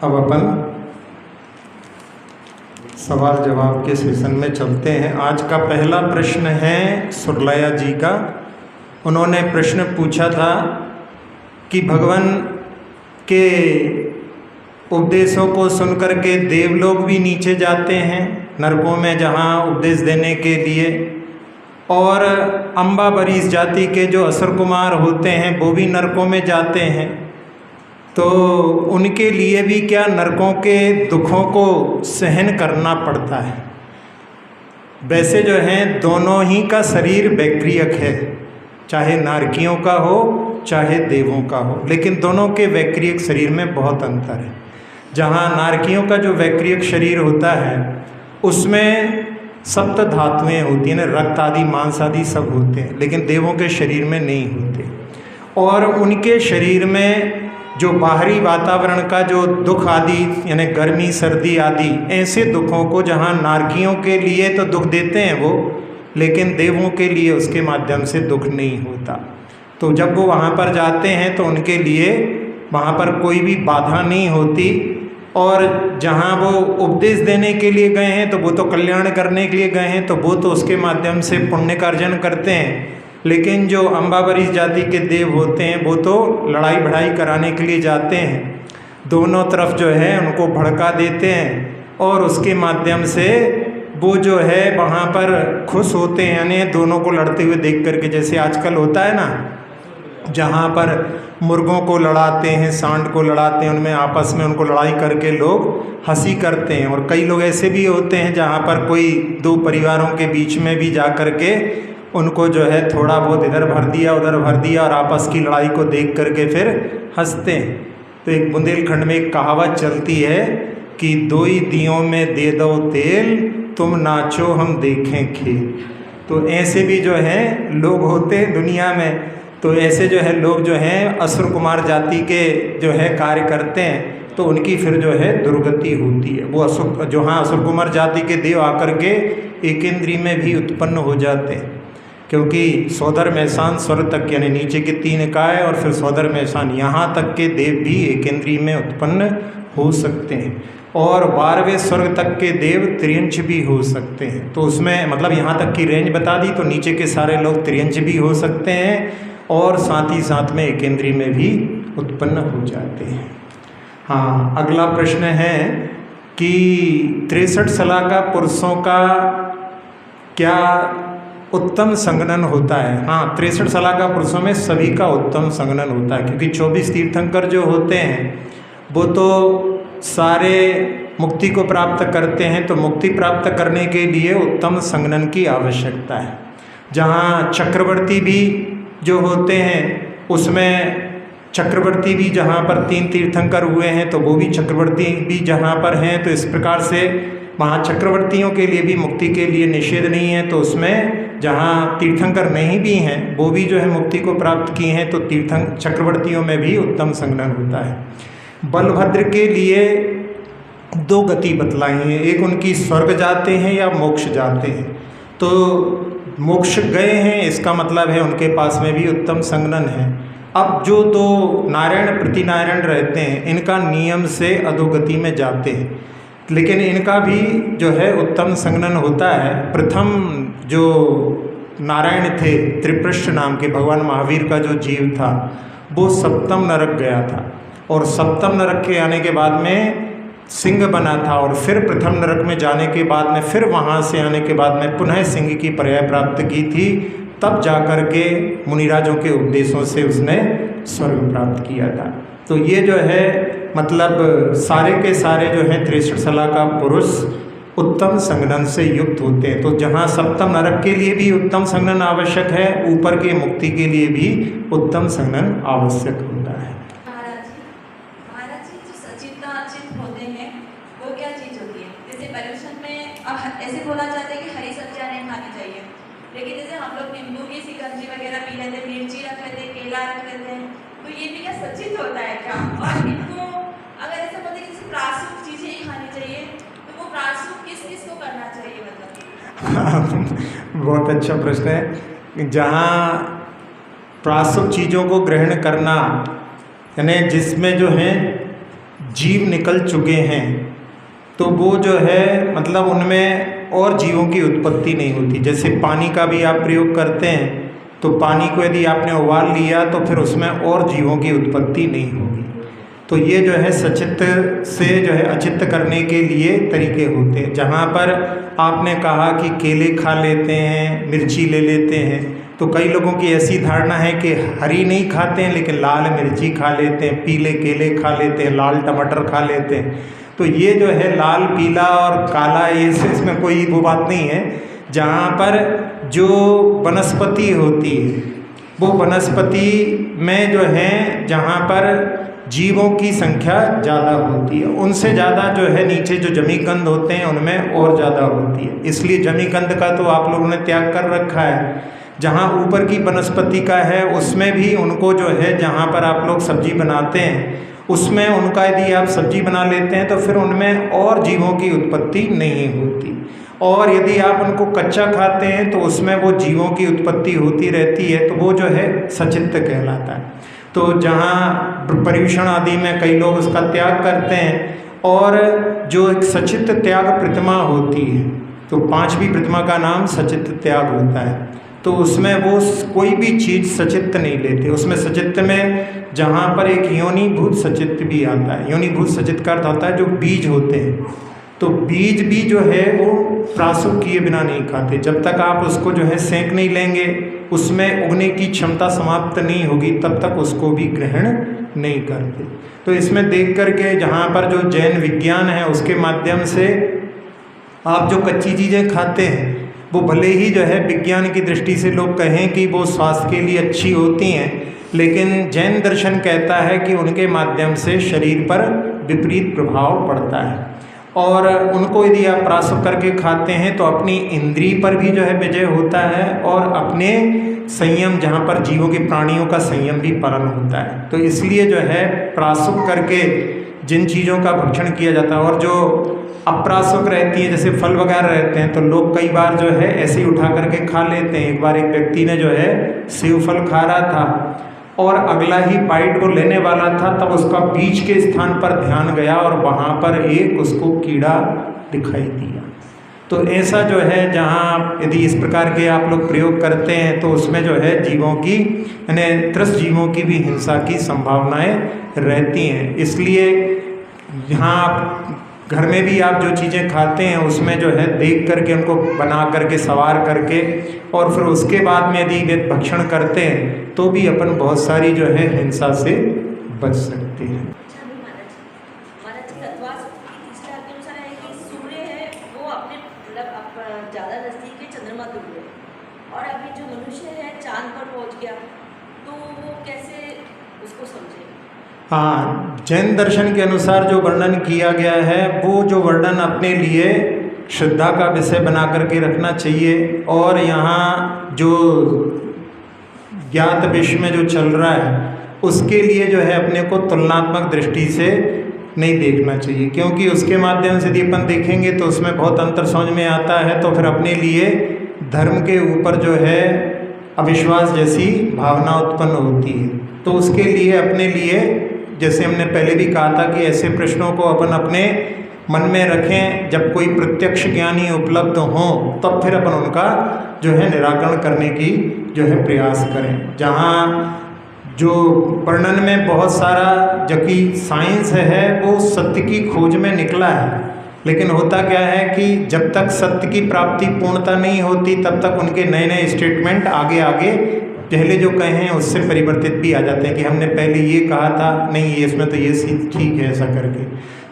अब अपन सवाल जवाब के सेशन में चलते हैं। आज का पहला प्रश्न है सुरलया जी का। उन्होंने प्रश्न पूछा था कि भगवान के उपदेशों को सुनकर के देवलोग भी नीचे जाते हैं नरकों में जहाँ उपदेश देने के लिए, और अम्बाबरीश जाति के जो असुर कुमार होते हैं वो भी नरकों में जाते हैं। तो उनके लिए भी क्या नरकों के दुखों को सहन करना पड़ता है? वैसे जो है दोनों ही का शरीर वैक्रियक है, चाहे नारकियों का हो चाहे देवों का हो, लेकिन दोनों के वैक्रियक शरीर में बहुत अंतर है। जहाँ नारकियों का जो वैक्रियक शरीर होता है उसमें सप्त धातुएँ होती हैं, रक्त आदि मांस आदि सब होते हैं, लेकिन देवों के शरीर में नहीं होते। और उनके शरीर में जो बाहरी वातावरण का जो दुख आदि यानी गर्मी सर्दी आदि ऐसे दुखों को जहाँ नारकियों के लिए तो दुख देते हैं वो, लेकिन देवों के लिए उसके माध्यम से दुख नहीं होता। तो जब वो वहाँ पर जाते हैं तो उनके लिए वहाँ पर कोई भी बाधा नहीं होती, और जहाँ वो उपदेश देने के लिए गए हैं तो वो तो कल्याण करने के लिए गए हैं, तो वो तो उसके माध्यम से पुण्य का अर्जन करते हैं। लेकिन जो अम्बाबरीश जाति के देव होते हैं वो तो लड़ाई भड़ाई कराने के लिए जाते हैं, दोनों तरफ जो है उनको भड़का देते हैं, और उसके माध्यम से वो जो है वहाँ पर खुश होते हैं, यानी दोनों को लड़ते हुए देख करके। जैसे आजकल होता है ना, जहाँ पर मुर्गों को लड़ाते हैं, सांड को लड़ाते हैं, उनमें आपस में उनको लड़ाई करके लोग हंसी करते हैं। और कई लोग ऐसे भी होते हैं जहाँ पर कोई दो परिवारों के बीच में भी जा कर के उनको जो है थोड़ा बहुत इधर भर दिया उधर भर दिया, और आपस की लड़ाई को देख करके फिर हंसते हैं। तो एक बुंदेलखंड में एक कहावत चलती है कि दो ही दियों में दे दो तेल, तुम नाचो हम देखें खेल। तो ऐसे भी जो है लोग होते हैं दुनिया में। तो ऐसे जो है लोग जो हैं असुर कुमार जाति के जो है कार्य करते हैं, तो उनकी फिर जो है दुर्गति होती है। वो असुर जो हाँ असुर कुमार जाति के देव आकर के एकेंद्री में भी उत्पन्न हो जाते हैं, क्योंकि सौदर मैसान स्वर्ग तक यानी नीचे के 3 निकाय और फिर सौदर मैसान यहाँ तक के देव भी एकेंद्री में उत्पन्न हो सकते हैं, और 12वें स्वर्ग तक के देव त्रियंश भी हो सकते हैं। तो उसमें मतलब यहाँ तक की रेंज बता दी, तो नीचे के सारे लोग त्रियंश भी हो सकते हैं और साथ ही साथ में एकेंद्री में भी उत्पन्न हो जाते हैं। हाँ, अगला प्रश्न है कि 63 सलाह का पुरुषों का क्या उत्तम संगनन होता है? हाँ, 63 सलाह का पुरुषों में सभी का उत्तम संगनन होता है, क्योंकि 24 तीर्थंकर जो होते हैं वो तो सारे मुक्ति को प्राप्त करते हैं। तो मुक्ति प्राप्त करने के लिए उत्तम संगनन की आवश्यकता है। जहाँ चक्रवर्ती भी जो होते हैं उसमें चक्रवर्ती भी जहाँ पर 3 तीर्थंकर हुए हैं तो वो भी चक्रवर्ती भी जहाँ पर हैं, तो इस प्रकार से वहाँ चक्रवर्तियों के लिए भी मुक्ति के लिए निषेध नहीं है। तो उसमें जहाँ तीर्थंकर नहीं भी हैं वो भी जो है मुक्ति को प्राप्त किए हैं, तो चक्रवर्तियों में भी उत्तम संगनन होता है। बलभद्र के लिए 2 गति बतलाई हैं, एक उनकी स्वर्ग जाते हैं या मोक्ष जाते हैं। तो मोक्ष गए हैं इसका मतलब है उनके पास में भी उत्तम संगनन है। अब जो 2 नारायण प्रतिनारायण रहते हैं इनका नियम से अधोगति में जाते हैं, लेकिन इनका भी जो है उत्तम संगनन होता है। प्रथम जो नारायण थे त्रिपृष्ठ नाम के भगवान महावीर का जो जीव था वो सप्तम नरक गया था, और सप्तम नरक के आने के बाद में सिंह बना था, और फिर प्रथम नरक में जाने के बाद में फिर वहाँ से आने के बाद में पुनः सिंह की पर्याय प्राप्त की थी। तब जाकर के मुनिराजों के उपदेशों से उसने स्वर्ग प्राप्त किया था। तो ये जो है मतलब सारे के सारे जो हैं 63 सलाह का पुरुष उत्तम संगनन से युक्त होते हैं। तो जहाँ सप्तम नरक के लिए भी उत्तम संगनन आवश्यक है, ऊपर के मुक्ति के लिए भी उत्तम संगनन आवश्यक होता है। ऐसे बोला जाता है कि हरी सब्जियां नहीं खानी चाहिए, लेकिन जैसे हम लोग नींबू की शिकंजी वगैरह पी लेते हैं, मिर्ची रख लेते हैं, केला रख लेते हैं, तो ये भी क्या सचित होता है क्या? और इनको अगर ऐसा बोलते हैं कि जैसे प्रासूक चीज़ें ही खानी चाहिए, तो वो प्रासूक किस किस को करना चाहिए मतलब? बहुत अच्छा प्रश्न है। जहाँ प्रासूक चीज़ों को ग्रहण करना यानी जिसमें जो है जीव निकल चुके हैं तो वो जो है मतलब उनमें और जीवों की उत्पत्ति नहीं होती। जैसे पानी का भी आप प्रयोग करते हैं तो पानी को यदि आपने उबाल लिया तो फिर उसमें और जीवों की उत्पत्ति नहीं होगी। तो ये जो है सचित्त से जो है अचित्त करने के लिए तरीके होते हैं। जहाँ पर आपने कहा कि केले खा लेते हैं, मिर्ची ले लेते हैं, तो कई लोगों की ऐसी धारणा है कि हरी नहीं खाते हैं लेकिन लाल मिर्ची खा लेते हैं, पीले केले खा लेते हैं, लाल टमाटर खा लेते हैं। तो ये जो है लाल, पीला और काला, ये इसमें कोई वो बात नहीं है। जहाँ पर जो वनस्पति होती है वो वनस्पति में जो है जहाँ पर जीवों की संख्या ज़्यादा होती है, उनसे ज़्यादा जो है नीचे जो जमीकंद होते हैं उनमें और ज़्यादा होती है। इसलिए जमीकंद का तो आप लोगों ने त्याग कर रखा है। जहाँ ऊपर की वनस्पति का है उसमें भी उनको जो है जहाँ पर आप लोग सब्जी बनाते हैं उसमें उनका यदि आप सब्जी बना लेते हैं तो फिर उनमें और जीवों की उत्पत्ति नहीं होती। और यदि आप उनको कच्चा खाते हैं तो उसमें वो जीवों की उत्पत्ति होती रहती है, तो वो जो है सचित्त कहलाता है। तो जहाँ पर्यूषण आदि में कई लोग उसका त्याग करते हैं, और जो एक सचित्त त्याग प्रतिमा होती है, तो 5वीं प्रतिमा का नाम सचित्त त्याग होता है। तो उसमें वो कोई भी चीज़ सचित्त नहीं लेते। उसमें सचित्त में जहाँ पर एक योनिभूत सचित्त भी आता है। योनिभूत सचित्त का अर्थ होता है जो बीज होते हैं, तो बीज भी जो है वो प्रासुप किए बिना नहीं खाते। जब तक आप उसको जो है सेंक नहीं लेंगे, उसमें उगने की क्षमता समाप्त नहीं होगी, तब तक उसको भी ग्रहण नहीं करते। तो इसमें देख करके जहाँ पर जो जैन विज्ञान है उसके माध्यम से आप जो कच्ची चीज़ें खाते हैं वो भले ही जो है विज्ञान की दृष्टि से लोग कहें कि वो स्वास्थ्य के लिए अच्छी होती हैं, लेकिन जैन दर्शन कहता है कि उनके माध्यम से शरीर पर विपरीत प्रभाव पड़ता है। और उनको यदि आप प्रासुप करके खाते हैं तो अपनी इंद्रिय पर भी जो है विजय होता है, और अपने संयम, जहाँ पर जीवों के प्राणियों का संयम भी पालन होता है। तो इसलिए जो है प्रासुप करके जिन चीज़ों का भक्षण किया जाता है, और जो अप्रासुक रहती है जैसे फल वगैरह रहते हैं, तो लोग कई बार जो है ऐसे ही उठा करके खा लेते हैं। एक बार एक व्यक्ति ने जो है सेव फल खा रहा था और अगला ही बाइट को लेने वाला था, तब उसका बीच के स्थान पर ध्यान गया और वहाँ पर एक उसको कीड़ा दिखाई दिया। तो ऐसा जो है जहाँ यदि इस प्रकार के आप लोग प्रयोग करते हैं तो उसमें जो है जीवों की, यानी त्रस्त जीवों की भी हिंसा की संभावनाएं रहती हैं। इसलिए यहाँ आप घर में भी आप जो चीज़ें खाते हैं उसमें जो है देख करके उनको बना करके सवार करके, और फिर उसके बाद में यदि वे भक्षण करते हैं तो भी अपन बहुत सारी जो है हिंसा से बच सकते हैं। ज़्यादा नज़दीक है चंद्रमा ध्रुव है, और अभी जो मनुष्य है चांद पर पहुंच गया, तो वो कैसे उसको समझे? हाँ, जैन दर्शन के अनुसार जो वर्णन किया गया है वो जो वर्णन अपने लिए श्रद्धा का विषय बना करके रखना चाहिए। और यहाँ जो ज्ञात विश्व में जो चल रहा है उसके लिए जो है अपने को तुलनात्मक दृष्टि से नहीं देखना चाहिए, क्योंकि उसके माध्यम से यदि अपन देखेंगे तो उसमें बहुत अंतर समझ में आता है। तो फिर अपने लिए धर्म के ऊपर जो है अविश्वास जैसी भावना उत्पन्न होती है। तो उसके लिए अपने लिए, जैसे हमने पहले भी कहा था कि ऐसे प्रश्नों को अपन अपने मन में रखें, जब कोई प्रत्यक्ष ज्ञानी उपलब्ध हो तब फिर अपन उनका जो है निराकरण करने की जो है प्रयास करें। जहाँ जो वर्णन में बहुत सारा, जबकि साइंस है वो सत्य की खोज में निकला है, लेकिन होता क्या है कि जब तक सत्य की प्राप्ति पूर्णता नहीं होती तब तक उनके नए नए स्टेटमेंट आगे आगे पहले जो कहे हैं उससे परिवर्तित भी आ जाते हैं कि हमने पहले ये कहा था, नहीं ये इसमें तो ये ठीक है ऐसा करके।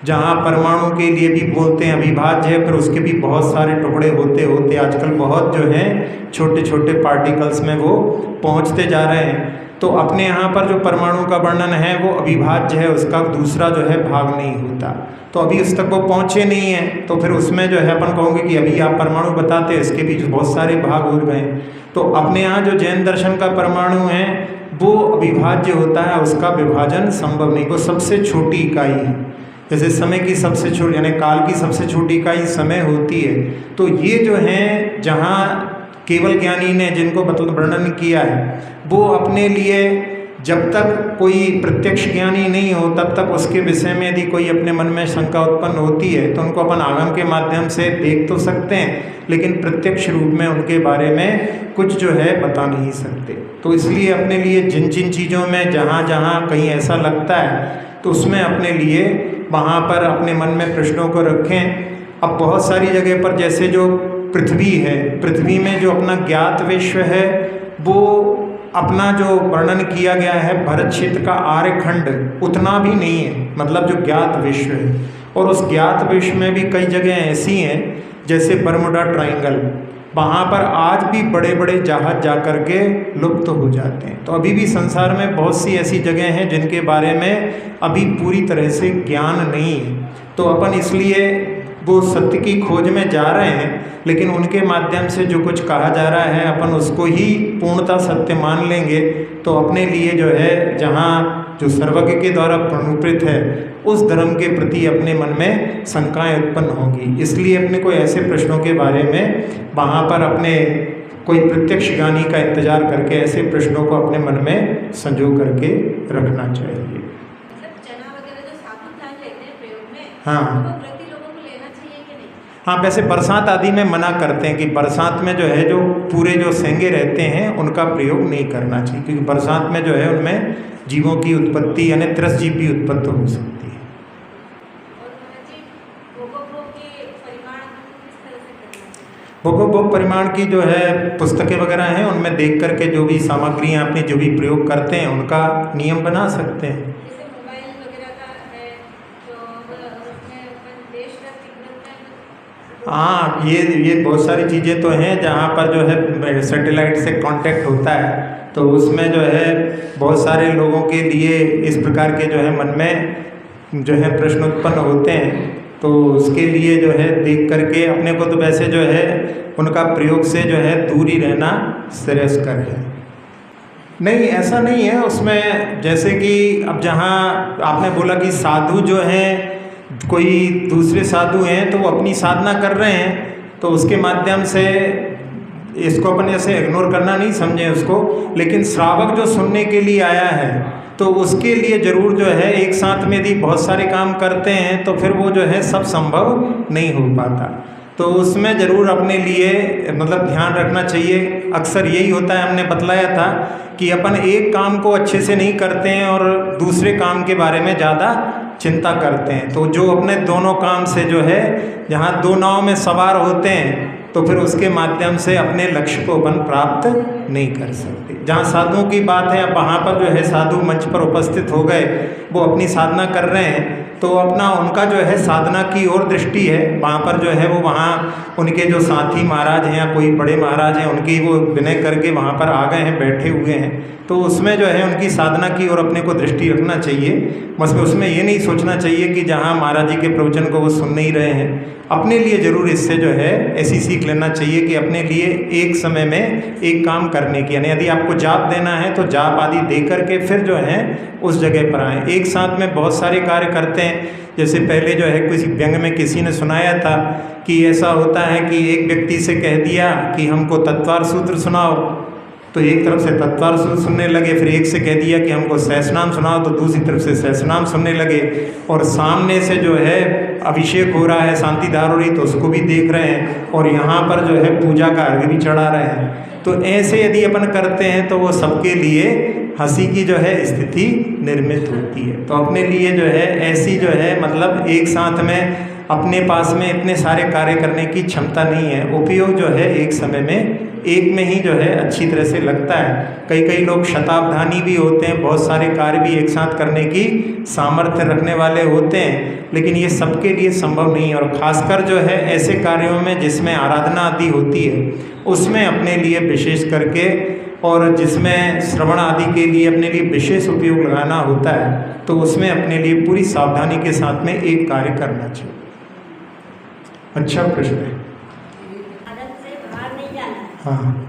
जहाँ परमाणु के लिए भी बोलते हैं अविभाज्य है, फिर उसके भी बहुत सारे टुकड़े होते होते आजकल बहुत जो हैं छोटे छोटे पार्टिकल्स में वो पहुँचते जा रहे हैं। तो अपने यहाँ पर जो परमाणु का वर्णन है वो अविभाज्य है, उसका दूसरा जो है भाग नहीं होता। तो अभी उस तक वो पहुँचे नहीं हैं, तो फिर उसमें जो है अपन कहोगे कि अभी आप परमाणु बताते हैं, इसके पीछे बहुत सारे भाग हो गए। तो अपने यहाँ जो जैन दर्शन का परमाणु है वो अविभाज्य होता है, उसका विभाजन संभव नहीं, वो सबसे छोटी इकाई है। जैसे समय की सबसे छोटी, यानी काल की सबसे छोटी इकाई समय होती है। तो ये जो है जहाँ केवल ज्ञानी ने जिनको मतलब वर्णन किया है वो अपने लिए जब तक कोई प्रत्यक्ष ज्ञानी नहीं हो तब तक उसके विषय में यदि कोई अपने मन में शंका उत्पन्न होती है तो उनको अपन आगम के माध्यम से देख तो सकते हैं, लेकिन प्रत्यक्ष रूप में उनके बारे में कुछ जो है बता नहीं सकते। तो इसलिए अपने लिए जिन जिन चीज़ों में जहाँ जहाँ कहीं ऐसा लगता है तो उसमें अपने लिए वहाँ पर अपने मन में प्रश्नों को रखें। अब बहुत सारी जगह पर जैसे जो पृथ्वी है, पृथ्वी में जो अपना ज्ञात विश्व है वो अपना जो वर्णन किया गया है भरत क्षेत्र का आर्यखंड उतना भी नहीं है, मतलब जो ज्ञात विश्व है। और उस ज्ञात विश्व में भी कई जगह ऐसी हैं जैसे बर्मुडा ट्रायंगल, वहाँ पर आज भी बड़े बड़े जहाज जा कर के लुप्त हो जाते हैं। तो अभी भी संसार में बहुत सी ऐसी जगह हैं जिनके बारे में अभी पूरी तरह से ज्ञान नहीं है। तो अपन इसलिए वो सत्य की खोज में जा रहे हैं, लेकिन उनके माध्यम से जो कुछ कहा जा रहा है अपन उसको ही पूर्णतः सत्य मान लेंगे। तो अपने लिए जो है जहाँ जो सर्वज्ञ के द्वारा प्रणुपित है उस धर्म के प्रति अपने मन में शंकाएं उत्पन्न होगी। इसलिए अपने को ऐसे प्रश्नों के बारे में वहाँ पर अपने कोई प्रत्यक्ष ज्ञानी का इंतजार करके ऐसे प्रश्नों को अपने मन में संजो करके रखना चाहिए। हाँ हाँ, वैसे बरसात आदि में मना करते हैं कि बरसात में जो है जो पूरे जो सेंगे रहते हैं उनका प्रयोग नहीं करना चाहिए, क्योंकि बरसात में जो है उनमें जीवों की उत्पत्ति यानी त्रसजीव की उत्पत्ति हो सकती है। भोग परिमाण की जो है पुस्तकें वगैरह हैं उनमें देख करके जो भी सामग्रियाँ अपनी जो भी प्रयोग करते हैं उनका नियम बना सकते हैं। हाँ, ये बहुत सारी चीज़ें तो हैं जहाँ पर जो है सैटेलाइट से कांटेक्ट होता है, तो उसमें जो है बहुत सारे लोगों के लिए इस प्रकार के जो है मन में जो है प्रश्न उत्पन्न होते हैं। तो उसके लिए जो है देख करके अपने को तो वैसे जो है उनका प्रयोग से जो है दूर ही रहना श्रेयस्कर है। नहीं, ऐसा नहीं है उसमें। जैसे कि अब जहाँ आपने बोला कि साधु जो हैं, कोई दूसरे साधु हैं तो वो अपनी साधना कर रहे हैं, तो उसके माध्यम से इसको अपन ऐसे इग्नोर करना नहीं समझें उसको। लेकिन श्रावक जो सुनने के लिए आया है तो उसके लिए ज़रूर जो है एक साथ में यदि बहुत सारे काम करते हैं तो फिर वो जो है सब संभव नहीं हो पाता। तो उसमें ज़रूर अपने लिए मतलब ध्यान रखना चाहिए। अक्सर यही होता है, हमने बतलाया था कि अपन एक काम को अच्छे से नहीं करते हैं और दूसरे काम के बारे में ज़्यादा चिंता करते हैं। तो जो अपने दोनों काम से जो है जहाँ दो नाव में सवार होते हैं तो फिर उसके माध्यम से अपने लक्ष्य को अपन प्राप्त नहीं कर सकते। जहाँ साधुओं की बात है, अब वहाँ पर जो है साधु मंच पर उपस्थित हो गए, वो अपनी साधना कर रहे हैं, तो अपना उनका जो है साधना की ओर दृष्टि है। वहाँ पर जो है वो वहाँ उनके जो साथी महाराज हैं या कोई बड़े महाराज हैं उनकी वो विनय करके वहाँ पर आ गए हैं, बैठे हुए हैं। तो उसमें जो है उनकी साधना की ओर अपने को दृष्टि रखना चाहिए। बस उसमें ये नहीं सोचना चाहिए कि जहाँ महाराज जी के प्रवचन को वो सुन नहीं रहे हैं। अपने लिए ज़रूर इससे जो है ऐसी सीख लेना चाहिए कि अपने लिए एक समय में एक काम करने की, यानी यदि आपको जाप देना है तो जाप आदि दे करके फिर जो है उस जगह पर आएँ। एक साथ में बहुत सारे कार्य करते हैं। जैसे पहले जो है किसी व्यंग में किसी ने सुनाया था कि ऐसा होता है कि एक व्यक्ति से कह दिया कि हमको तत्वार सूत्र सुनाओ, तो एक तरफ से तत्वार सूत्र सुनने लगे। फिर एक से कह दिया कि हमको सहस्रनाम सुनाओ, तो दूसरी तरफ से सहस्रनाम सुनने लगे। और सामने से जो है अभिषेक हो रहा है, शांति धार हो रही, तो उसको भी देख रहे हैं, और यहाँ पर जो है पूजा का अर्घ्य भी चढ़ा रहे हैं। तो ऐसे यदि अपन करते हैं तो वो सबके लिए हंसी की जो है स्थिति निर्मित होती है। तो अपने लिए जो है ऐसी जो है मतलब एक साथ में अपने पास में इतने सारे कार्य करने की क्षमता नहीं है। उपयोग जो है एक समय में एक में ही जो है अच्छी तरह से लगता है। कई लोग शताब्दानी भी होते हैं, बहुत सारे कार्य भी एक साथ करने की सामर्थ्य रखने वाले होते हैं, लेकिन ये सबके लिए संभव नहीं है। और ख़ासकर जो है ऐसे कार्यों में जिसमें आराधना आदि होती है उसमें अपने लिए विशेष करके, और जिसमें श्रवण आदि के लिए अपने लिए विशेष उपयोग लगाना होता है, तो उसमें अपने लिए पूरी सावधानी के साथ में एक कार्य करना चाहिए। अच्छा प्रश्न है। हाँ,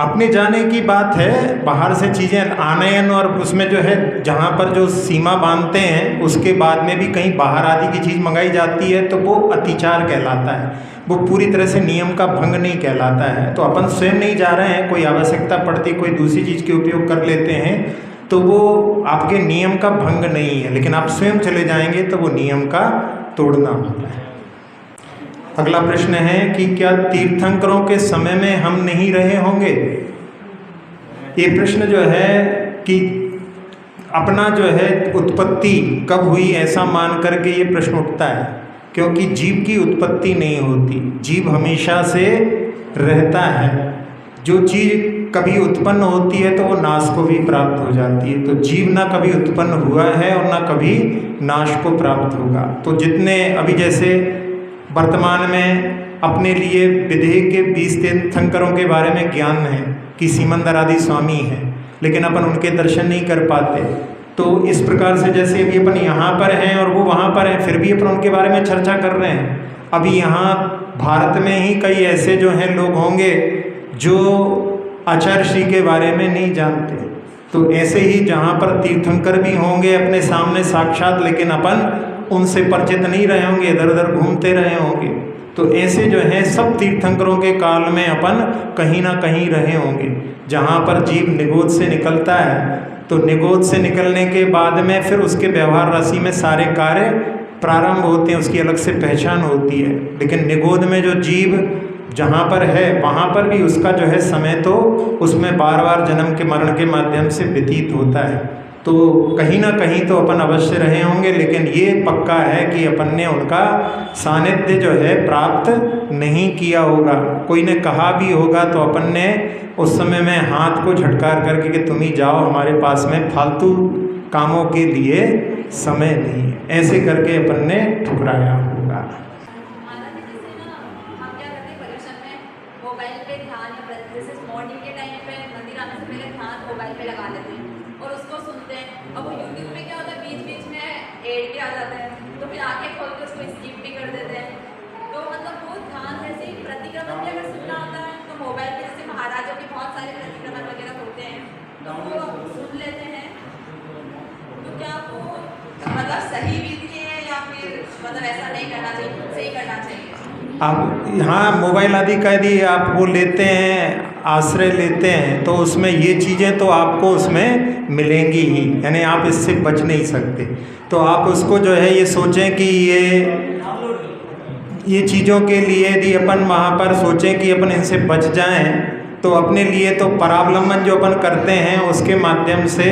अपने जाने की बात है। बाहर से चीज़ें आनयन और उसमें जो है जहाँ पर जो सीमा बांधते हैं उसके बाद में भी कहीं बाहर आदि की चीज़ मंगाई जाती है तो वो अतिचार कहलाता है। वो पूरी तरह से नियम का भंग नहीं कहलाता है। तो अपन स्वयं नहीं जा रहे हैं, कोई आवश्यकता पड़ती कोई दूसरी चीज़ के उपयोग कर लेते हैं तो वो आपके नियम का भंग नहीं है, लेकिन आप स्वयं चले जाएंगे तो वो नियम का तोड़ना होता है। अगला प्रश्न है कि क्या तीर्थंकरों के समय में हम नहीं रहे होंगे? ये प्रश्न जो है कि अपना जो है उत्पत्ति कब हुई ऐसा मान करके ये प्रश्न उठता है, क्योंकि जीव की उत्पत्ति नहीं होती, जीव हमेशा से रहता है। जो चीज़ कभी उत्पन्न होती है तो वो नाश को भी प्राप्त हो जाती है। तो जीव ना कभी उत्पन्न हुआ है और ना कभी नाश को प्राप्त होगा। तो जितने अभी जैसे वर्तमान में अपने लिए विदेह के 20 तीर्थंकरों के बारे में ज्ञान है कि सिमंदर आदि स्वामी हैं, लेकिन अपन उनके दर्शन नहीं कर पाते। तो इस प्रकार से जैसे अभी अपन यहाँ पर हैं और वो वहाँ पर हैं, फिर भी अपन उनके बारे में चर्चा कर रहे हैं। अभी यहाँ भारत में ही कई ऐसे जो हैं लोग होंगे जो आचार्य श्री के बारे में नहीं जानते। तो ऐसे ही जहाँ पर तीर्थंकर भी होंगे अपने सामने साक्षात, लेकिन अपन उनसे परिचित नहीं रहे होंगे, इधर उधर घूमते रहे होंगे। तो ऐसे जो है सब तीर्थंकरों के काल में अपन कहीं ना कहीं रहे होंगे। जहाँ पर जीव निगोद से निकलता है तो निगोद से निकलने के बाद में फिर उसके व्यवहार राशि में सारे कार्य प्रारंभ होते हैं, उसकी अलग से पहचान होती है। लेकिन निगोद में जो जीव जहाँ पर है वहाँ पर भी उसका जो है समय तो उसमें बार बार जन्म के मरण के माध्यम से व्यतीत होता है। तो कहीं ना कहीं तो अपन अवश्य रहे होंगे, लेकिन ये पक्का है कि अपन ने उनका सानिध्य जो है प्राप्त नहीं किया होगा। कोई ने कहा भी होगा तो अपन ने उस समय में हाथ को झटकार करके कि तुम ही जाओ, हमारे पास में फालतू कामों के लिए समय नहीं है, ऐसे करके अपन ने ठुकराया होगा। मोबाइल पे ध्यान या जैसे मॉर्निंग के टाइम पे मंदिर आने से पहले ध्यान मोबाइल पे लगा लेते हैं और उसको सुनते हैं। अब वो यूट्यूब पे क्या होता है, बीच बीच में एड भी आ जाते हैं, तो फिर आंखें खोल के उसको स्किप भी कर देते हैं। तो मतलब वो ध्यान जैसे ही प्रतिक्रमण भी अगर सुनना होता है तो मोबाइल पे जैसे महाराजों के बहुत सारे प्रतिक्रमण वगैरह होते हैं तो वो सुन लेते हैं। तो क्या वो मतलब सही विधि है या फिर मतलब ऐसा नहीं करना चाहिए, सही करना चाहिए? आप हाँ मोबाइल आदि का यदि आप वो लेते हैं, आश्रय लेते हैं, तो उसमें ये चीज़ें तो आपको उसमें मिलेंगी ही, यानी आप इससे बच नहीं सकते। तो आप उसको जो है ये सोचें कि ये चीज़ों के लिए यदि अपन वहाँ पर सोचें कि अपन इनसे बच जाएं, तो अपने लिए तो परावलंबन जो अपन करते हैं उसके माध्यम से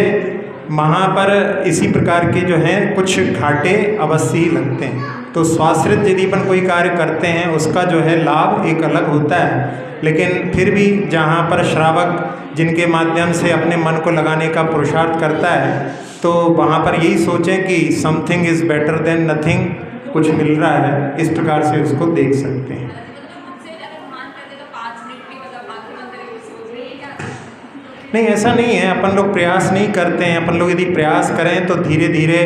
वहाँ पर इसी प्रकार के जो हैं कुछ घाटे अवश्य ही लगते हैं। तो स्वाश्रित यदि अपन कोई कार्य करते हैं उसका जो है लाभ एक अलग होता है, लेकिन फिर भी जहाँ पर श्रावक जिनके माध्यम से अपने मन को लगाने का पुरुषार्थ करता है, तो वहाँ पर यही सोचें कि something is better than nothing, कुछ मिल रहा है, इस प्रकार से उसको देख सकते हैं। नहीं, ऐसा नहीं है, अपन लोग प्रयास नहीं करते हैं। अपन लोग यदि प्रयास करें तो धीरे धीरे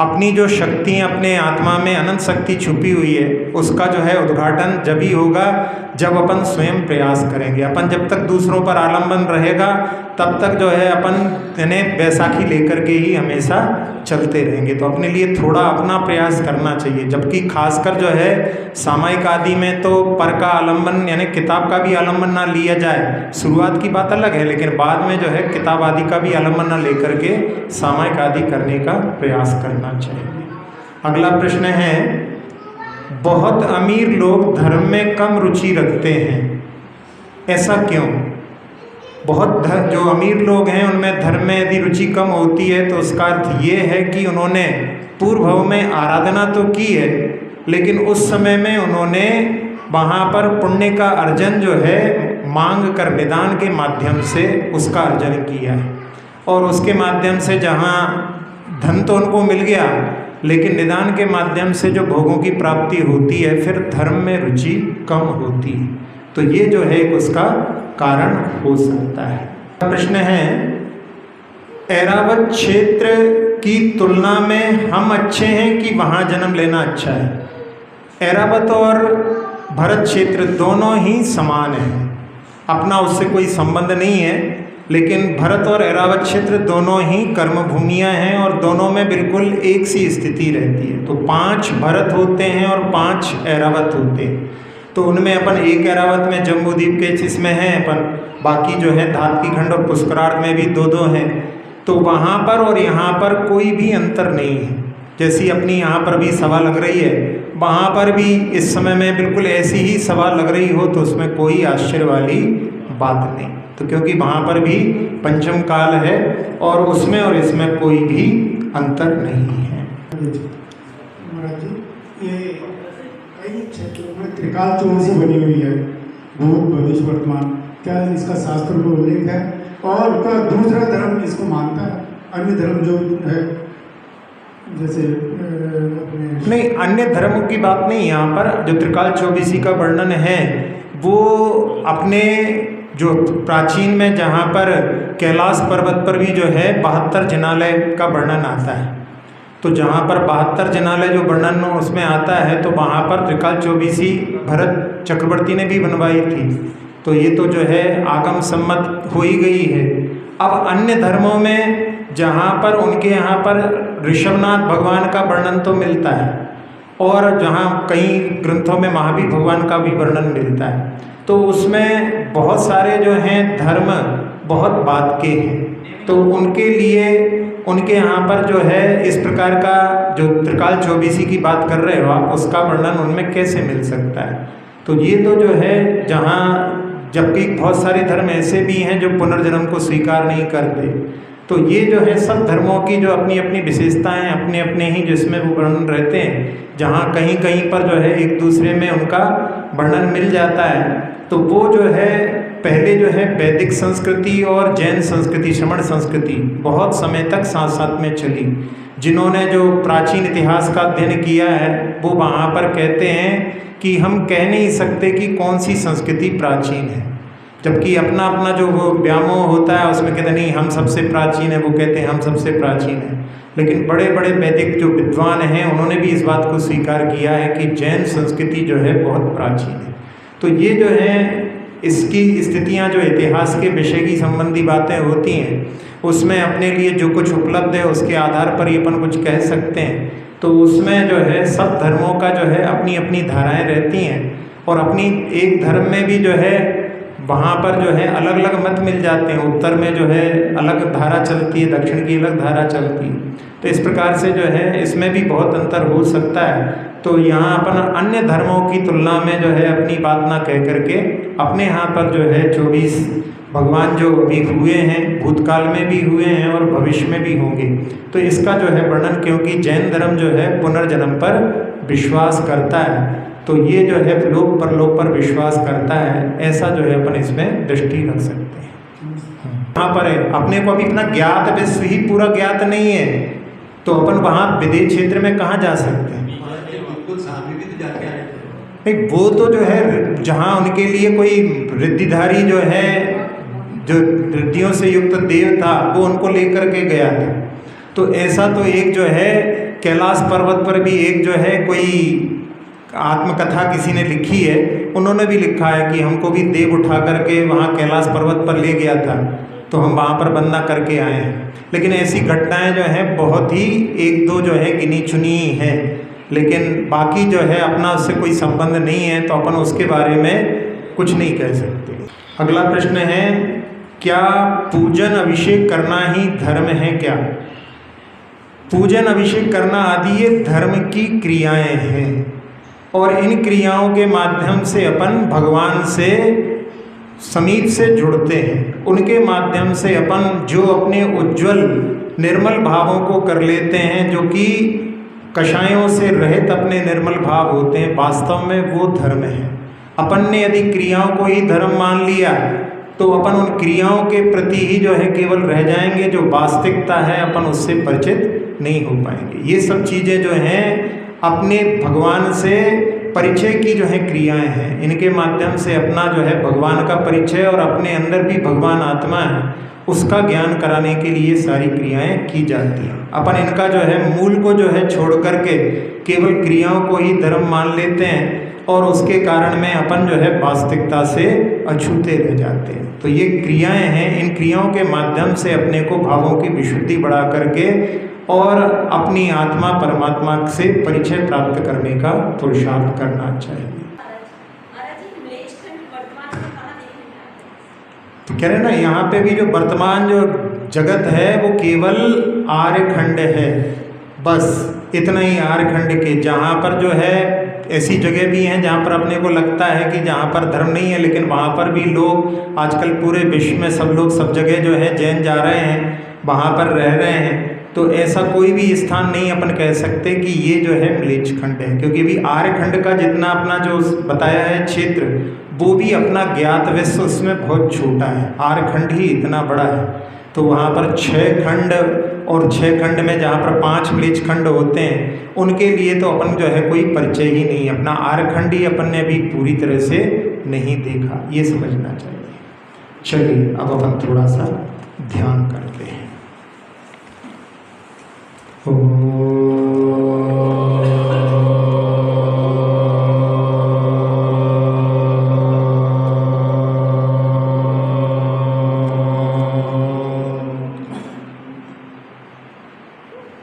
अपनी जो शक्ति अपने आत्मा में अनंत शक्ति छुपी हुई है उसका जो है उद्घाटन जब ही होगा जब अपन स्वयं प्रयास करेंगे। अपन जब तक दूसरों पर आलम्बन रहेगा तब तक जो है अपन यानी बैसाखी लेकर के ही हमेशा चलते रहेंगे। तो अपने लिए थोड़ा अपना प्रयास करना चाहिए, जबकि खासकर जो है सामायिक आदि में तो पर का आलम्बन यानी किताब का भी आलम्बन ना लिया जाए। शुरुआत की बात अलग है, लेकिन बाद में जो है किताब आदि का भी आलम्बन ना लेकर के सामायिक आदि करने का प्रयास करना चाहिए। अगला प्रश्न है, बहुत अमीर लोग धर्म में कम रुचि रखते हैं, ऐसा क्यों? बहुत जो अमीर लोग हैं उनमें धर्म में यदि रुचि कम होती है तो उसका अर्थ ये है कि उन्होंने पूर्व भाव में आराधना तो की है, लेकिन उस समय में उन्होंने वहाँ पर पुण्य का अर्जन जो है मांग कर निदान के माध्यम से उसका अर्जन किया है, और उसके माध्यम से जहाँ धन तो उनको मिल गया, लेकिन निदान के माध्यम से जो भोगों की प्राप्ति होती है फिर धर्म में रुचि कम होती है। तो ये जो है उसका कारण हो सकता है। प्रश्न है, ऐरावत क्षेत्र की तुलना में हम अच्छे हैं कि वहाँ जन्म लेना अच्छा है? ऐरावत और भरत क्षेत्र दोनों ही समान हैं, अपना उससे कोई संबंध नहीं है, लेकिन भरत और ऐरावत क्षेत्र दोनों ही कर्म भूमियाँ हैं और दोनों में बिल्कुल एक सी स्थिति रहती है। तो 5 भरत होते हैं और 5 ऐरावत होते हैं। तो उनमें अपन एक ऐरावत में जम्बूद्वीप के इसमें हैं अपन, बाकी जो है धातकी खंड और पुष्करार्थ में भी दो दो हैं। तो वहाँ पर और यहाँ पर कोई भी अंतर नहीं है। जैसी अपनी यहाँ पर भी सभा लग रही है, वहाँ पर भी इस समय में बिल्कुल ऐसी ही सभा लग रही हो, तो उसमें कोई आश्चर्य वाली बात नहीं। तो क्योंकि वहाँ पर भी पंचम काल है और उसमें और इसमें कोई भी अंतर नहीं है। महाराज जी, ये कई क्षेत्रों में त्रिकाल चौबीसी बनी हुई है, भूत भविष्य वर्तमान, क्या इसका शास्त्र में उल्लेख है? और क्या दूसरा धर्म इसको मानता है? अन्य धर्म जो है जैसे अपने नहीं, अन्य धर्मों की बात नहीं। यहाँ पर जो त्रिकाल चौबीसी का वर्णन है वो अपने जो प्राचीन में जहाँ पर कैलाश पर्वत पर भी जो है 72 जिनालय का वर्णन आता है, तो जहाँ पर 72 जिनालय जो वर्णन उसमें आता है, तो वहाँ पर त्रिकाल चौबीसी भरत चक्रवर्ती ने भी बनवाई थी। तो ये तो जो है आगम सम्मत हो ही गई है। अब अन्य धर्मों में जहाँ पर उनके यहाँ पर ऋषभनाथ भगवान का वर्णन तो मिलता है, और जहाँ कई ग्रंथों में महावीर भगवान का भी वर्णन मिलता है, तो उसमें बहुत सारे जो हैं धर्म बहुत बात के हैं। तो उनके लिए उनके यहाँ पर जो है इस प्रकार का जो त्रिकाल चौबीसी की बात कर रहे हो आप, उसका वर्णन उनमें कैसे मिल सकता है? तो ये तो जो है जहाँ, जबकि बहुत सारे धर्म ऐसे भी हैं जो पुनर्जन्म को स्वीकार नहीं करते। तो ये जो है सब धर्मों की जो अपनी अपनी विशेषताएं अपने अपने ही जिसमें वो वर्णन रहते हैं, जहाँ कहीं कहीं पर जो है एक दूसरे में उनका वर्णन मिल जाता है। तो वो जो है पहले जो है वैदिक संस्कृति और जैन संस्कृति, श्रमण संस्कृति बहुत समय तक साथ साथ में चली। जिन्होंने जो प्राचीन इतिहास का अध्ययन किया है वो वहाँ पर कहते हैं कि हम कह नहीं सकते कि कौन सी संस्कृति प्राचीन है, जबकि अपना अपना जो वो व्यामोह होता है उसमें कहते नहीं हम सबसे प्राचीन है, वो कहते हैं हम सबसे प्राचीन है। लेकिन बड़े बड़े वैदिक जो विद्वान हैं उन्होंने भी इस बात को स्वीकार किया है कि जैन संस्कृति जो है बहुत प्राचीन है। तो ये जो है इसकी स्थितियाँ जो इतिहास के विषय की संबंधी बातें होती हैं उसमें अपने लिए जो कुछ उपलब्ध है उसके आधार पर ही अपन कुछ कह सकते हैं। तो उसमें जो है सब धर्मों का जो है अपनी अपनी धाराएं रहती हैं, और अपनी एक धर्म में भी जो है वहाँ पर जो है अलग अलग मत मिल जाते हैं। उत्तर में जो है अलग धारा चलती है, दक्षिण की अलग धारा चलती है। तो इस प्रकार से जो है इसमें भी बहुत अंतर हो सकता है। तो यहाँ अपन अन्य धर्मों की तुलना में जो है अपनी बात ना कह करके अपने यहाँ पर जो है 24 भगवान जो अभी हुए हैं, भूतकाल में भी हुए हैं और भविष्य में भी होंगे, तो इसका जो है वर्णन, क्योंकि जैन धर्म जो है पुनर्जन्म पर विश्वास करता है, तो ये जो है लोक परलोक पर विश्वास करता है, ऐसा जो है अपन इसमें दृष्टि रख सकते हैं। यहाँ पर है अपने को अभी अपना ज्ञात विश्व ही पूरा ज्ञात नहीं है, तो अपन वहाँ विदेश क्षेत्र में कहाँ जा सकते हैं? नहीं, वो तो जो है जहाँ उनके लिए कोई रिद्धिधारी जो है, जो रिद्धियों से युक्त देव था, वो उनको लेकर के गया था। तो ऐसा तो एक जो है कैलाश पर्वत पर भी एक जो है कोई आत्मकथा किसी ने लिखी है, उन्होंने भी लिखा है कि हमको भी देव उठा करके वहाँ कैलाश पर्वत पर ले गया था, तो हम वहाँ पर बंदा करके आए हैं। लेकिन ऐसी घटनाएं जो हैं बहुत ही एक दो जो है गिनी चुनी हैं, लेकिन बाकी जो है अपना उससे कोई संबंध नहीं है, तो अपन उसके बारे में कुछ नहीं कह सकते। अगला प्रश्न है, क्या पूजन अभिषेक करना ही धर्म है क्या? पूजन अभिषेक करना आदि ये धर्म की क्रियाएं हैं, और इन क्रियाओं के माध्यम से अपन भगवान से समीप से जुड़ते हैं। उनके माध्यम से अपन जो अपने उज्जवल निर्मल भावों को कर लेते हैं, जो कि कषायों से रहित अपने निर्मल भाव होते हैं, वास्तव में वो धर्म है। अपन ने यदि क्रियाओं को ही धर्म मान लिया तो अपन उन क्रियाओं के प्रति ही जो है केवल रह जाएंगे, जो वास्तविकता है अपन उससे परिचित नहीं हो पाएंगे। ये सब चीज़ें जो हैं अपने भगवान से परिचय की जो है क्रियाएं हैं, इनके माध्यम से अपना जो है भगवान का परिचय और अपने अंदर भी भगवान आत्मा है उसका ज्ञान कराने के लिए सारी क्रियाएं की जाती हैं। अपन इनका जो है मूल को जो है छोड़ करके केवल क्रियाओं को ही धर्म मान लेते हैं, और उसके कारण में अपन जो है वास्तविकता से अछूते रह जाते हैं। तो ये क्रियाएं हैं, इन क्रियाओं के माध्यम से अपने को भावों की विशुद्धि बढ़ा करके और अपनी आत्मा परमात्मा से परिचय प्राप्त करने का पुरुषार्थ करना चाहिए। तो कह रहे ना यहाँ पे भी जो वर्तमान जो जगत है वो केवल आर्यखंड है, बस इतना ही आर्यखंड के। जहाँ पर जो है ऐसी जगह भी हैं जहाँ पर अपने को लगता है कि जहाँ पर धर्म नहीं है, लेकिन वहाँ पर भी लोग आजकल पूरे विश्व में सब लोग सब जगह जो है जैन जा रहे हैं, वहाँ पर रह रहे हैं। तो ऐसा कोई भी स्थान नहीं अपन कह सकते कि ये जो है म्लेच्छ खंड है, क्योंकि भी आर्यखंड का जितना अपना जो बताया है क्षेत्र, वो भी अपना ज्ञात विश्व उसमें बहुत छोटा है, आर्यखंड ही इतना बड़ा है। तो वहाँ पर 6 खंड, और 6 खंड में जहाँ पर 5 म्लेच्छ खंड होते हैं, उनके लिए तो अपन जो है कोई परिचय ही नहीं, अपना आर्यखंड ही अपन ने अभी पूरी तरह से नहीं देखा, ये समझना चाहिए। चलिए अब अपन थोड़ा सा ध्यान करते हैं।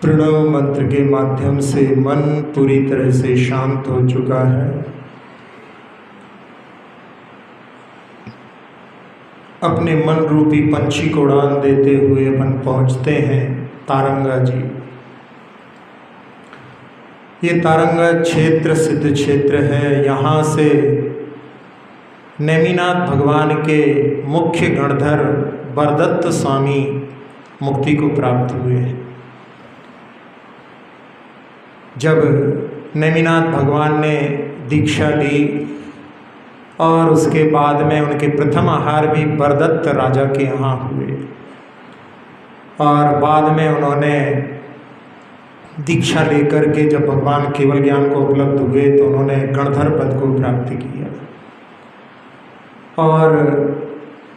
प्रणव मंत्र के माध्यम से मन पूरी तरह से शांत हो चुका है। अपने मन रूपी पंछी को उड़ान देते हुए अपन पहुंचते हैं तारंगा जी। ये तारंगा क्षेत्र सिद्ध क्षेत्र है। यहाँ से नेमिनाथ भगवान के मुख्य गणधर वरदत्त स्वामी मुक्ति को प्राप्त हुए हैं। जब नेमिनाथ भगवान ने दीक्षा ली और उसके बाद में उनके प्रथम आहार भी वरदत्त राजा के यहाँ हुए, और बाद में उन्होंने दीक्षा लेकर के जब भगवान केवल ज्ञान को उपलब्ध हुए तो उन्होंने गणधर पद को प्राप्त किया। और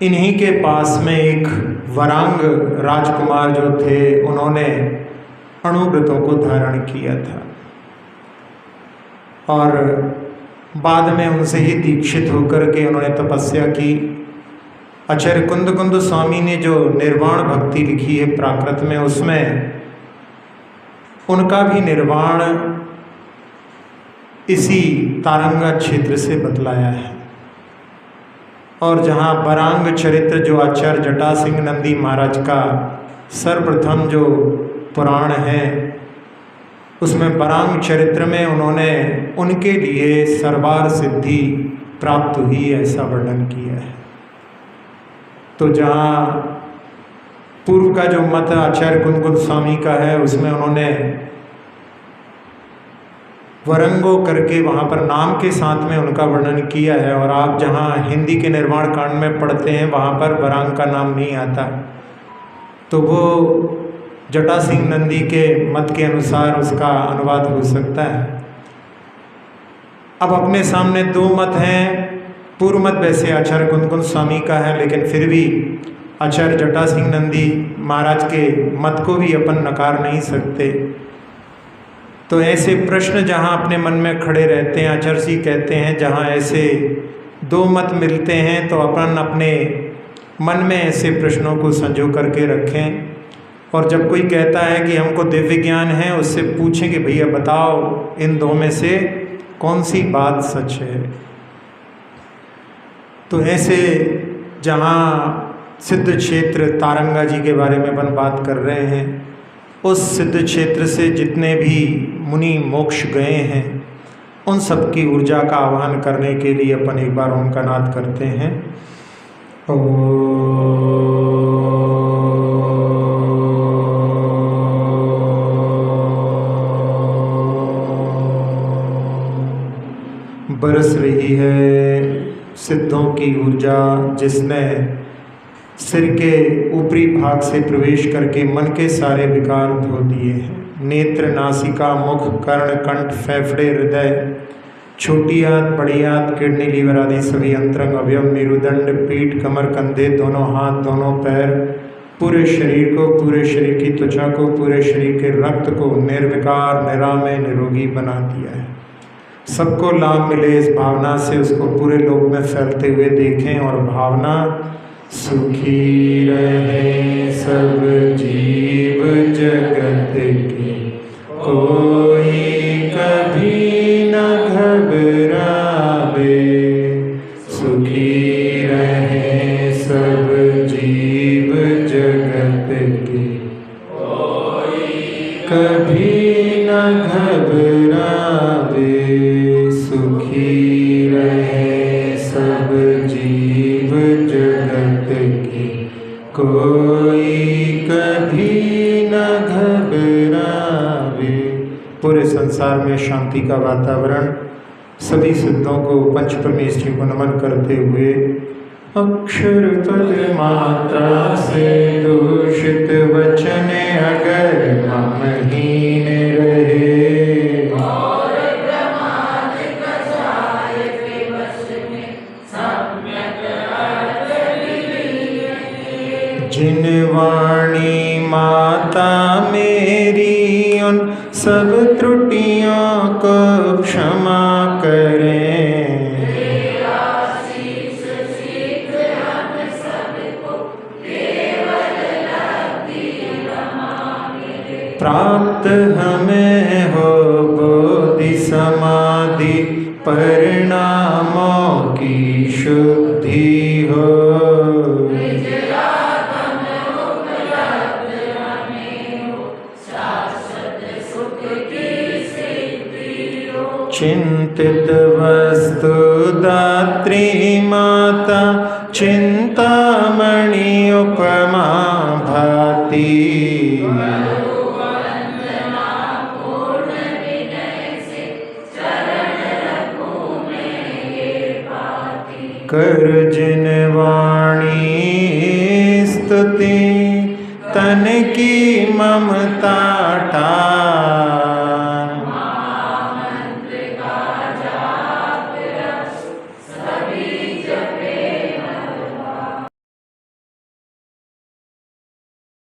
इन्हीं के पास में एक वरांग राजकुमार जो थे, उन्होंने अणुव्रतों को धारण किया था, और बाद में उनसे ही दीक्षित होकर के उन्होंने तपस्या की। आचार्य कुंद स्वामी ने जो निर्वाण भक्ति लिखी है प्राकृत में, उसमें उनका भी निर्वाण इसी तारंगा क्षेत्र से बतलाया है। और जहाँ वरांग चरित्र जो आचार्य जटा सिंह नंदी महाराज का सर्वप्रथम जो पुराण है, उसमें वरांग चरित्र में उन्होंने उनके लिए सर्वार सिद्धि प्राप्त हुई ऐसा वर्णन किया है। तो जहाँ पूर्व का जो मत आचार्य कुंद स्वामी का है, उसमें उन्होंने वरंगो करके वहाँ पर नाम के साथ में उनका वर्णन किया है। और आप जहाँ हिंदी के निर्माण कांड में पढ़ते हैं, वहाँ पर वरांग का नाम नहीं आता, तो वो जटा सिंह नंदी के मत के अनुसार उसका अनुवाद हो सकता है। अब अपने सामने 2 मत हैं। पूर्व मत वैसे आचार्य कुंद स्वामी का है, लेकिन फिर भी आचार्य जटा सिंह नंदी महाराज के मत को भी अपन नकार नहीं सकते। तो ऐसे प्रश्न जहाँ अपने मन में खड़े रहते हैं, आचार्य जी कहते हैं जहाँ ऐसे 2 मत मिलते हैं तो अपन अपने मन में ऐसे प्रश्नों को संजो करके रखें। और जब कोई कहता है कि हमको दिव्य ज्ञान है, उससे पूछें कि भैया बताओ इन 2 में से कौन सी बात सच है। तो ऐसे जहाँ सिद्ध क्षेत्र तारंगा जी के बारे में अपन बात कर रहे हैं, उस सिद्ध क्षेत्र से जितने भी मुनि मोक्ष गए हैं, उन सब की ऊर्जा का आह्वान करने के लिए अपन एक बार ओम का नाद करते हैं। बरस रही है सिद्धों की ऊर्जा, जिसने सिर के ऊपरी भाग से प्रवेश करके मन के सारे विकार धो दिए हैं। नेत्र, नासिका, मुख, कर्ण, कंठ, फेफड़े, हृदय, छोटी आंत, बड़ी आंत, किडनी, लीवर आदि सभी अंतरंग अवयव, मेरुदंड, पीठ, कमर, कंधे, दोनों हाथ, दोनों पैर, पूरे शरीर को, पूरे शरीर की त्वचा को, पूरे शरीर के रक्त को निर्विकार, निरामय, निरोगी बना दिया है। सबको लाभ मिले इस भावना से उसको पूरे लोक में फैलते हुए देखें। और भावना, सुखी रहे सब जीव जगत के, कोई कभी न घबरावे। सुखी रहे सब कभी न घबरावे, सुखी रहे सब जीव जगत की, कोई कभी न घबरावे। पूरे संसार में शांति का वातावरण, सभी सिद्धों को पंच परमेश्वरी को नमन करते हुए अक्षर पद मात्रा से दूषित वचन अगर ममहीन रहे, और प्रमाद कसाय के वश में सम्यक अर्थ विलीन। जिन वाणी माता मेरी उन सब त्रुटियों को क्षमा करें, प्राप्त हमें हो बोधि समाधि परिणामों की शुद्धि हो। चिंतित वस्तु दात्री माता, चिंतामणि उपमा भाति, कर जिन वाणी स्तुति, तन की ममता टार,